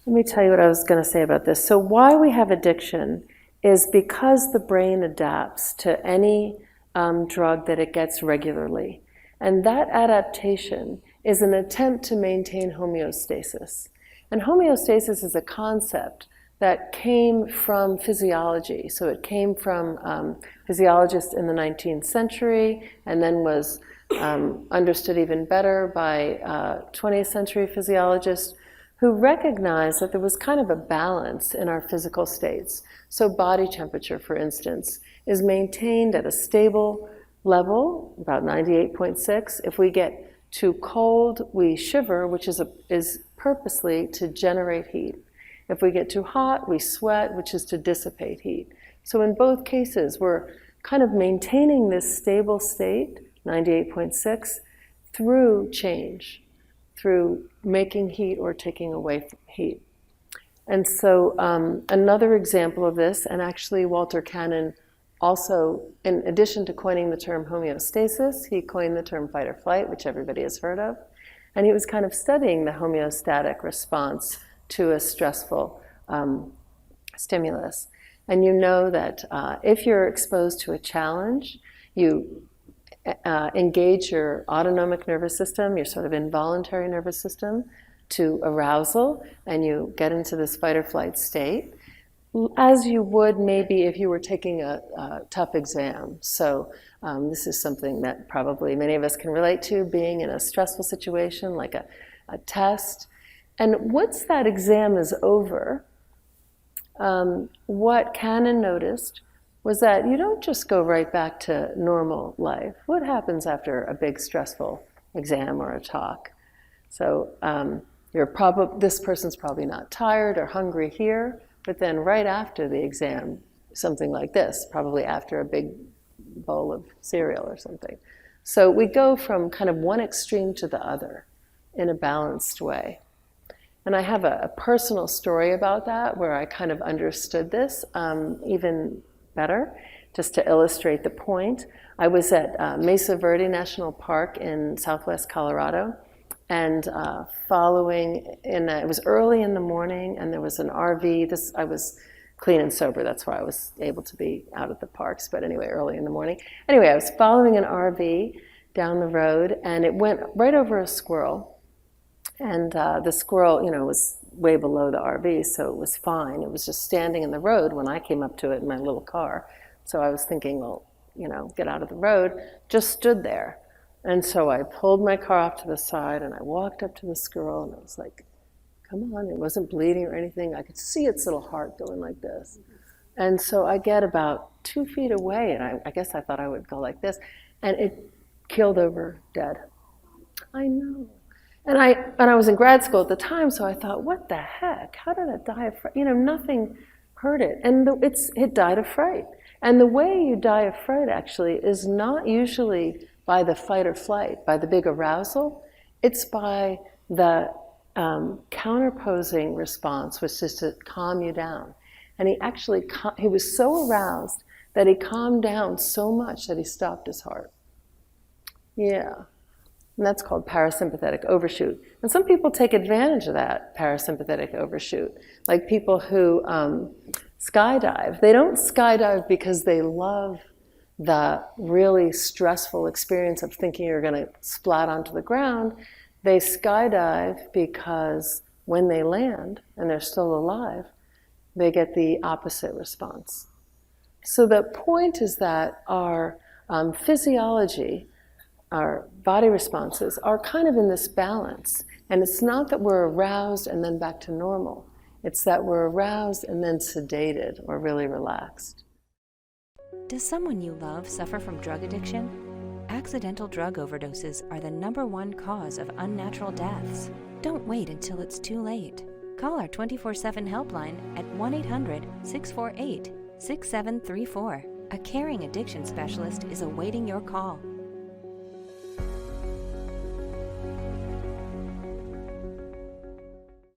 Let me tell you what I was going to say about this. So why we have addiction is because the brain adapts to any drug that it gets regularly. And that adaptation is an attempt to maintain homeostasis. And homeostasis is a concept that came from physiology. So it came from physiologists in the 19th century, and then was understood even better by 20th century physiologists who recognized that there was kind of a balance in our physical states. So body temperature, for instance, is maintained at a stable level, about 98.6. If we get too cold, we shiver, which is purposely to generate heat. If we get too hot, we sweat, which is to dissipate heat. So in both cases, we're kind of maintaining this stable state, 98.6, through change, through making heat or taking away heat. And so another example of this, and actually Walter Cannon also, in addition to coining the term homeostasis, he coined the term fight or flight, which everybody has heard of. And he was kind of studying the homeostatic response to a stressful stimulus. And you know that if you're exposed to a challenge, you engage your autonomic nervous system, your sort of involuntary nervous system, to arousal, and you get into this fight or flight state, as you would maybe if you were taking a tough exam. So this is something that probably many of us can relate to, being in a stressful situation like a test. And once that exam is over, what Cannon noticed was that you don't just go right back to normal life. What happens after a big stressful exam or a talk? So this person's probably not tired or hungry here, but then right after the exam, something like this, probably after a big bowl of cereal or something. So we go from kind of one extreme to the other in a balanced way. And I have a personal story about that where I kind of understood this even better, just to illustrate the point. I was at Mesa Verde National Park in southwest Colorado, and it was early in the morning, and there was an RV. I was clean and sober, that's why I was able to be out at the parks, but anyway, early in the morning. Anyway, I was following an RV down the road, and it went right over a squirrel. And the squirrel, was way below the RV, so it was fine. It was just standing in the road when I came up to it in my little car. So I was thinking, well, get out of the road. Just stood there. And so I pulled my car off to the side, and I walked up to the squirrel, and I was like, come on, it wasn't bleeding or anything. I could see its little heart going like this. And so I get about 2 feet away, and I guess I thought I would go like this, and it keeled over dead. I know. And I was in grad school at the time, so I thought, what the heck? How did it die of fright? Nothing hurt it. And it died of fright. And the way you die of fright, actually, is not usually by the fight or flight, by the big arousal. It's by the counterposing response, which is to calm you down. And he was so aroused that he calmed down so much that he stopped his heart. Yeah. And that's called parasympathetic overshoot. And some people take advantage of that parasympathetic overshoot, like people who skydive. They don't skydive because they love the really stressful experience of thinking you're going to splat onto the ground. They skydive because when they land and they're still alive, they get the opposite response. So the point is that our physiology, our body responses, are kind of in this balance. And it's not that we're aroused and then back to normal. It's that we're aroused and then sedated or really relaxed. Does someone you love suffer from drug addiction? Accidental drug overdoses are the #1 cause of unnatural deaths. Don't wait until it's too late. Call our 24/7 helpline at 1-800-648-6734. A caring addiction specialist is awaiting your call.